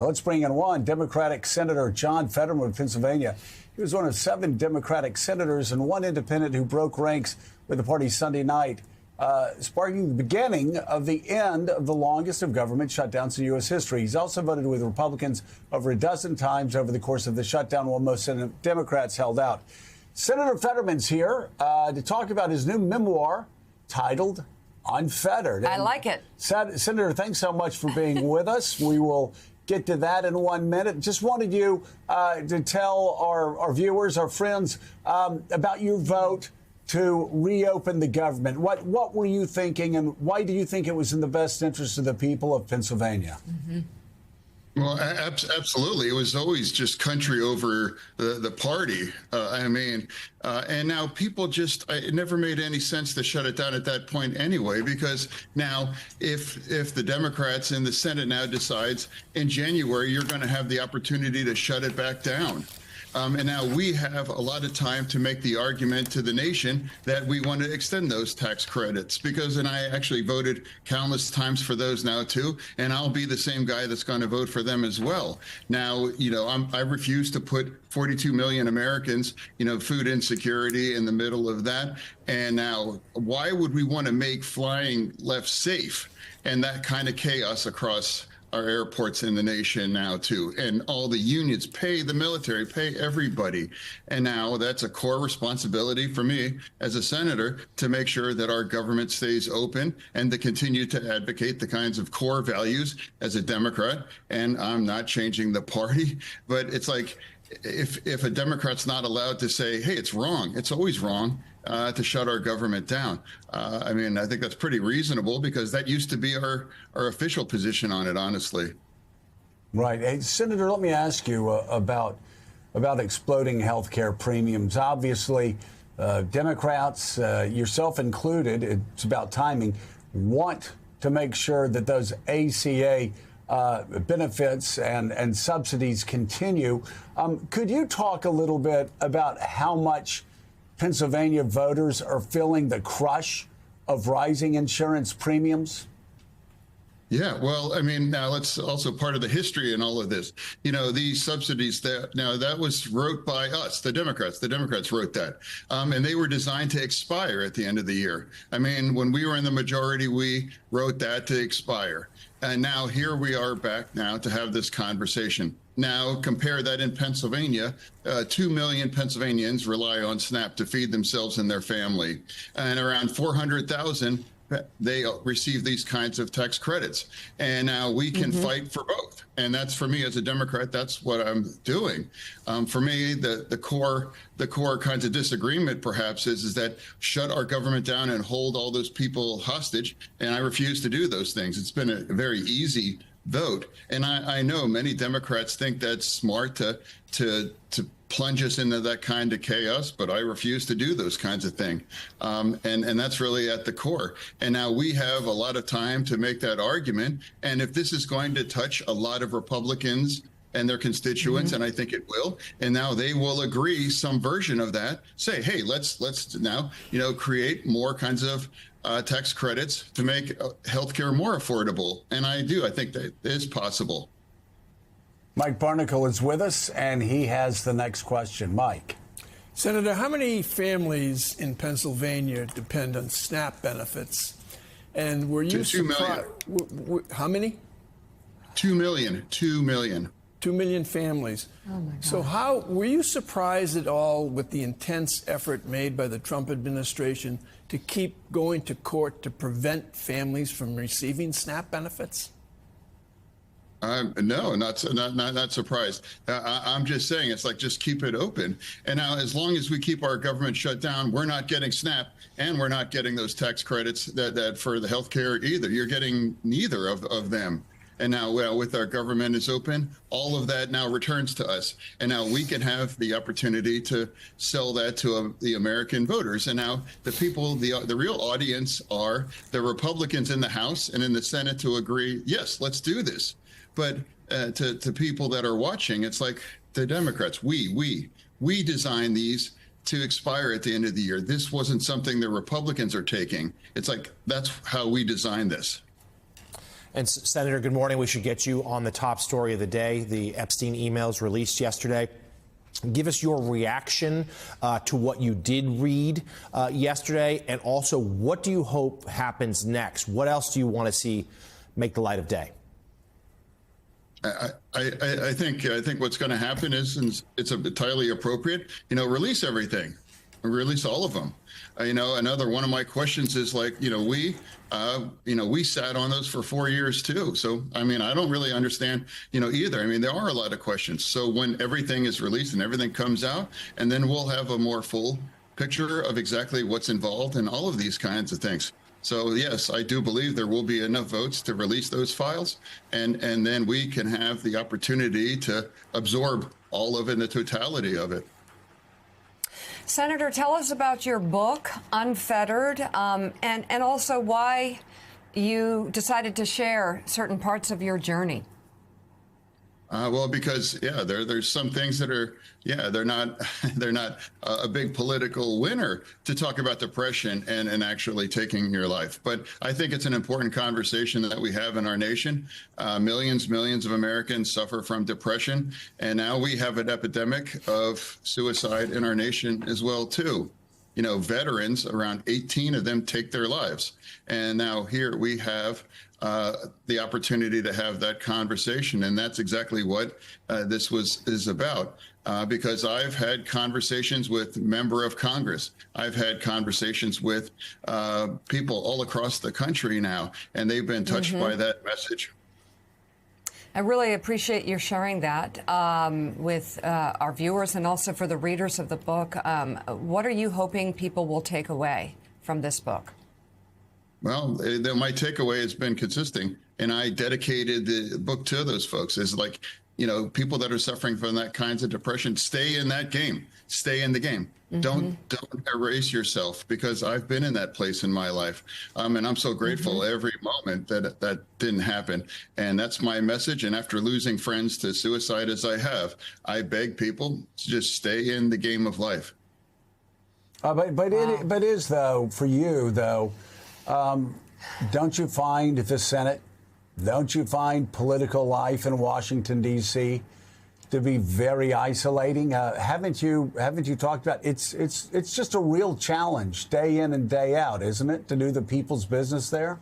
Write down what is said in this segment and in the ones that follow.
Let's bring in one Democratic Senator John Fetterman of Pennsylvania. He was one of 7 Democratic senators and one independent who broke ranks with the party Sunday night, sparking the beginning of the end of the longest of government shutdowns in U.S. history. He's also voted with Republicans over a dozen times over the course of the shutdown, while most Senate Democrats held out. Senator Fetterman's here to talk about his new memoir titled Unfettered. I like it. Senator, thanks so much for being with us. We will get to that in 1 minute. Just wanted you to tell our viewers, our friends, about your vote to reopen the government. What were you thinking, and why do you think it was in the best interest of the people of Pennsylvania? Mm-hmm. Well, absolutely. It was always just country over the party. And now people it never made any sense to shut it down at that point anyway, because now if the Democrats in the Senate now decides in January, you're going to have the opportunity to shut it back down. And now we have a lot of time to make the argument to the nation that we want to extend those tax credits, and I actually voted countless times for those now too, and I'll be the same guy that's going to vote for them as well. Now, I refuse to put 42 million Americans, food insecurity in the middle of that. And now, why would we want to make flying less safe and that kind of chaos across our airports in the nation now too, and all the unions pay the military, pay everybody. And now that's a core responsibility for me as a senator to make sure that our government stays open and to continue to advocate the kinds of core values as a Democrat. And I'm not changing the party, but it's like, if a Democrat's not allowed to say, hey, it's wrong, it's always wrong, to shut our government down. I think that's pretty reasonable, because that used to be our official position on it, honestly. Right. Hey, Senator, let me ask you about exploding health care premiums. Obviously, Democrats, yourself included, it's about timing, want to make sure that those ACA benefits and subsidies continue. Could you talk a little bit about how much Pennsylvania voters are feeling the crush of rising insurance premiums? Yeah, well, now let's also part of the history in all of this. These subsidies that was wrote by us, the Democrats. The Democrats wrote that, and they were designed to expire at the end of the year. When we were in the majority, we wrote that to expire. And now here we are back now to have this conversation. Now compare that in Pennsylvania. 2 million Pennsylvanians rely on SNAP to feed themselves and their family, and around 400,000 they receive these kinds of tax credits. And now we can fight for both. And that's, for me as a Democrat, that's what I'm doing. For me, the core kinds of disagreement perhaps is that shut our government down and hold all those people hostage. And I refuse to do those things. It's been a very easy vote. And I know many Democrats think that's smart to plunge us into that kind of chaos, but I refuse to do those kinds of things. And that's really at the core. And now we have a lot of time to make that argument. And if this is going to touch a lot of Republicans and their constituents, and I think it will, and now they will agree some version of that, say, hey, let's now, create more kinds of tax credits to make healthcare more affordable. And I think that is possible. Mike Barnicle is with us, and he has the next question. Mike. Senator, how many families in Pennsylvania depend on SNAP benefits? And were you 2 million. How many? 2 million. 2 million. 2 million families. Oh my God. So were you surprised at all with the intense effort made by the Trump administration to keep going to court to prevent families from receiving SNAP benefits? No, not surprised. I'm just saying, it's like, just keep it open. And now, as long as we keep our government shut down, we're not getting SNAP, and we're not getting those tax credits that for the health care either. You're getting neither of them. And now, with our government is open, all of that now returns to us. And now we can have the opportunity to sell that to the American voters. And now the people, the real audience are the Republicans in the House and in the Senate to agree, yes, let's do this. But to people that are watching, it's like the Democrats, we designed these to expire at the end of the year. This wasn't something the Republicans are taking. It's like, that's how we designed this. And Senator, good morning. We should get you on the top story of the day. The Epstein emails released yesterday. Give us your reaction to what you did read yesterday, and also what do you hope happens next? What else do you want to see make the light of day? I think what's going to happen is it's entirely appropriate. Release everything, release all of them. Another one of my questions is we sat on those for 4 years too. So I don't really understand either. There are a lot of questions. So when everything is released and everything comes out, and then we'll have a more full picture of exactly what's involved in all of these kinds of things. So yes, I do believe there will be enough votes to release those files, and then we can have the opportunity to absorb all of it, the totality of it. Senator, tell us about your book, Unfettered, and also why you decided to share certain parts of your journey. Well, because there's some things that are they're not a big political winner to talk about depression and actually taking your life. But I think it's an important conversation that we have in our nation. Millions of Americans suffer from depression, and now we have an epidemic of suicide in our nation as well too. Veterans, around 18 of them take their lives, and now here we have the opportunity to have that conversation, and that's exactly what this is about. Because I've had conversations with member of Congress, I've had conversations with people all across the country now, and they've been touched by that message. I really appreciate you sharing that with our viewers and also for the readers of the book. What are you hoping people will take away from this book? Well, my takeaway has been consistent, and I dedicated the book to those folks. Is people that are suffering from that kinds of depression, stay in that game, stay in the game. Don't erase yourself, because I've been in that place in my life. And I'm so grateful every moment that didn't happen. And that's my message. And after losing friends to suicide as I have, I beg people to just stay in the game of life. But is though, for you though, don't you find the Senate, don't you find political life in Washington, D.C. to be very isolating? Haven't you talked about it's just a real challenge day in and day out, isn't it, to do the people's business there?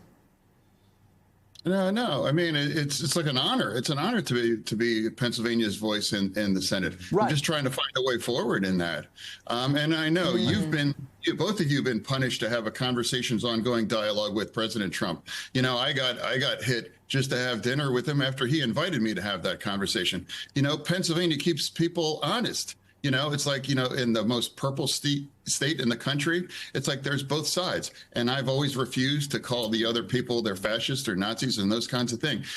No. It's like an honor. It's an honor to be Pennsylvania's voice in the Senate. Right. I'm just trying to find a way forward in that. And I know both of you have been punished to have a conversations ongoing dialogue with President Trump. I got hit just to have dinner with him after he invited me to have that conversation. Pennsylvania keeps people honest. It's like, in the most purple state in the country, it's like there's both sides. And I've always refused to call the other people, they're fascists or Nazis and those kinds of things.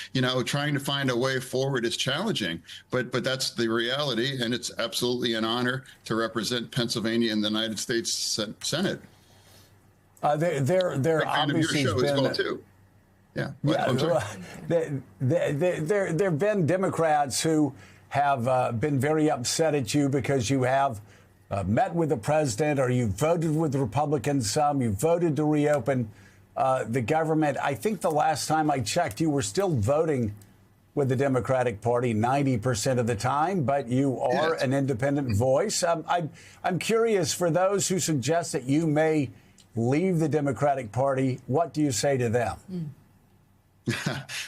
Trying to find a way forward is challenging, but that's the reality. And it's absolutely an honor to represent Pennsylvania in the United States Senate. They're obviously your show as well, too. Yeah. There have been Democrats who have been very upset at you because you have met with the president, or you voted with Republicans some, you voted to reopen the government. I think the last time I checked, you were still voting with the Democratic Party 90% of the time, but you are an independent voice. I'm curious, for those who suggest that you may leave the Democratic Party, what do you say to them?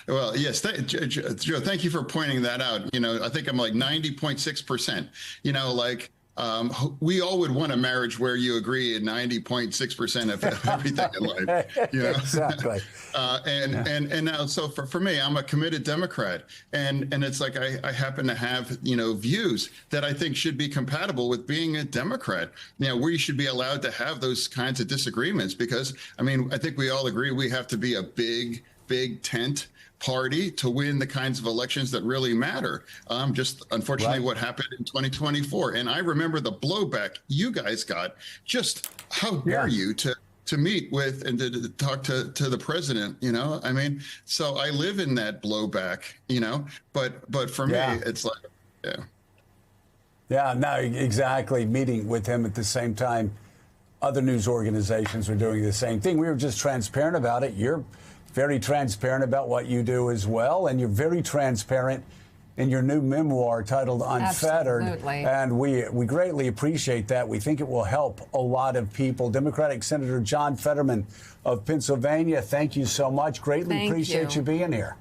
Well, yes, Joe, thank you for pointing that out. I think I'm like 90.6%. We all would want a marriage where you agree at 90.6% of everything in life. Exactly. And now, so for me, I'm a committed Democrat, and it's like I happen to have views that I think should be compatible with being a Democrat. We should be allowed to have those kinds of disagreements, because I think we all agree we have to be a big tent party to win the kinds of elections that really matter. Just unfortunately what happened in 2024. And I remember the blowback you guys got. Just how dare you to meet with and to talk to the president, so I live in that blowback, but for me, it's like, Yeah, no, exactly. Meeting with him at the same time, other news organizations are doing the same thing. We were just transparent about it. You're very transparent about what you do as well, and you're very transparent in your new memoir titled Unfettered. Absolutely. And we greatly appreciate that. We think it will help a lot of people. Democratic Senator John Fetterman of Pennsylvania, thank you so much. Greatly Thank appreciate you being here.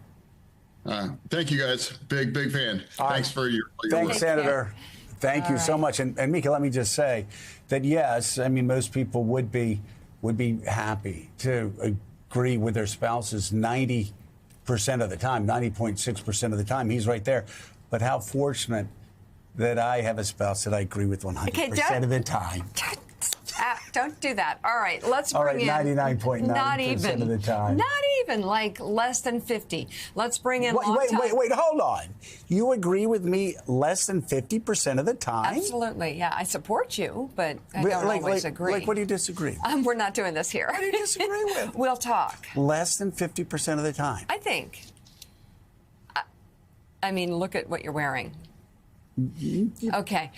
Thank you, guys. Big fan. Thanks for your Thanks, work. Senator. Thank you so much. And Mika, let me just say that, yes, I mean, most people would be happy to agree with their spouses 90% of the time, 90.6% of the time. He's right there. But how fortunate that I have a spouse that I agree with 100% of the time. Don't do that. All right, let's bring in 99.9% of the time. Not even, like less than 50. Let's bring in Wait, hold on. You agree with me less than 50% of the time? Absolutely, yeah. I support you, but I don't always agree. Like, what do you disagree with? We're not doing this here. What do you disagree with? We'll talk. Less than 50% of the time. I think. I mean, look at what you're wearing. Okay.